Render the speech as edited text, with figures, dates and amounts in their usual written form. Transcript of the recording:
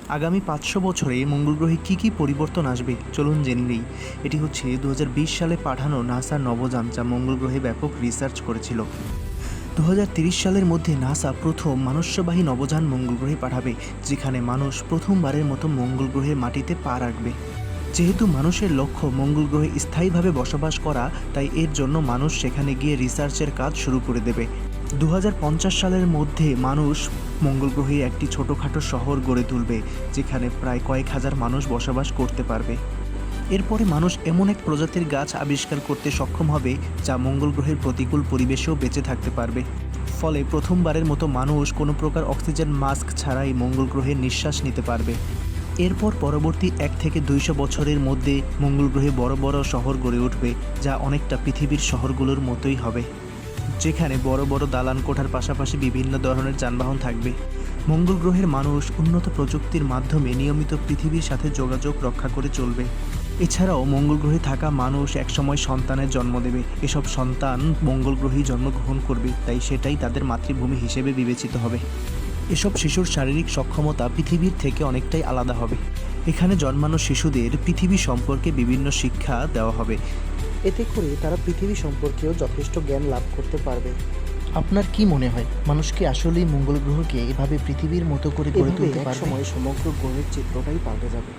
আগামী ৫০০ বছরে মঙ্গল গ্রহে কী কী পরিবর্তন আসবে চলুন জেনে নেই। এটি হচ্ছে ২০২০ সালে পাঠানো নাসার নভোযান, যা মঙ্গল গ্রহে ব্যাপক রিসার্চ করেছিল। ২০৩০ সালের মধ্যে নাসা প্রথম মনুষ্যবাহী নভোযান মঙ্গল গ্রহে পাঠাবে, যেখানে মানুষ প্রথমবারের মতো মঙ্গল গ্রহের মাটিতে পা রাখবে। যেহেতু মানুষের লক্ষ্য মঙ্গল গ্রহে স্থায়ীভাবে বসবাস করা, তাই এর জন্য মানুষ সেখানে গিয়ে রিসার্চের কাজ শুরু করে দেবে। ২০৫০ সালের মধ্যে মানুষ মঙ্গল গ্রহে একটি ছোটোখাটো শহর গড়ে তুলবে, যেখানে প্রায় কয়েক হাজার মানুষ বসবাস করতে পারবে। এরপরে মানুষ এমন এক প্রজাতির গাছ আবিষ্কার করতে সক্ষম হবে, যা মঙ্গল গ্রহের প্রতিকূল পরিবেশেও বেঁচে থাকতে পারবে। ফলে প্রথমবারের মতো মানুষ কোনো প্রকার অক্সিজেন মাস্ক ছাড়াই মঙ্গল গ্রহে নিঃশ্বাস নিতে পারবে। এরপর পরবর্তী ১ থেকে ২০০ বছরের মধ্যে মঙ্গল গ্রহে বড় বড় শহর গড়ে উঠবে, যা অনেকটা পৃথিবীর শহরগুলোর মতোই হবে, যেখানে বড় বড় দালান কোঠার পাশাপাশি বিভিন্ন ধরনের যানবাহন থাকবে। মঙ্গল গ্রহের মানুষ উন্নত প্রযুক্তির মাধ্যমে নিয়মিত পৃথিবীর সাথে যোগাযোগ রক্ষা করে চলবে। এছাড়াও মঙ্গল গ্রহে থাকা মানুষ একসময় সন্তানের জন্ম দেবে। এসব সন্তান মঙ্গল গ্রহেই জন্মগ্রহণ করবে, তাই সেটাই তাদের মাতৃভূমি হিসেবে বিবেচিত হবে। এসব শিশুর শারীরিক সক্ষমতা পৃথিবীর থেকে অনেকটাই আলাদা হবে। এখানে জন্মানো শিশুদের পৃথিবী সম্পর্কে বিভিন্ন শিক্ষা দেওয়া হবে। এতে করে তারা পৃথিবী সম্পর্কেও যথেষ্ট জ্ঞান লাভ করতে পারবে। আপনার কি মনে হয়, মানুষ কি আসলেই মঙ্গল গ্রহকে এভাবে পৃথিবীর মতো করে গড়ে তুলতে পারবে? সময় সমগ্র গ্রহের চিত্রটাই পাল্টে যাবে।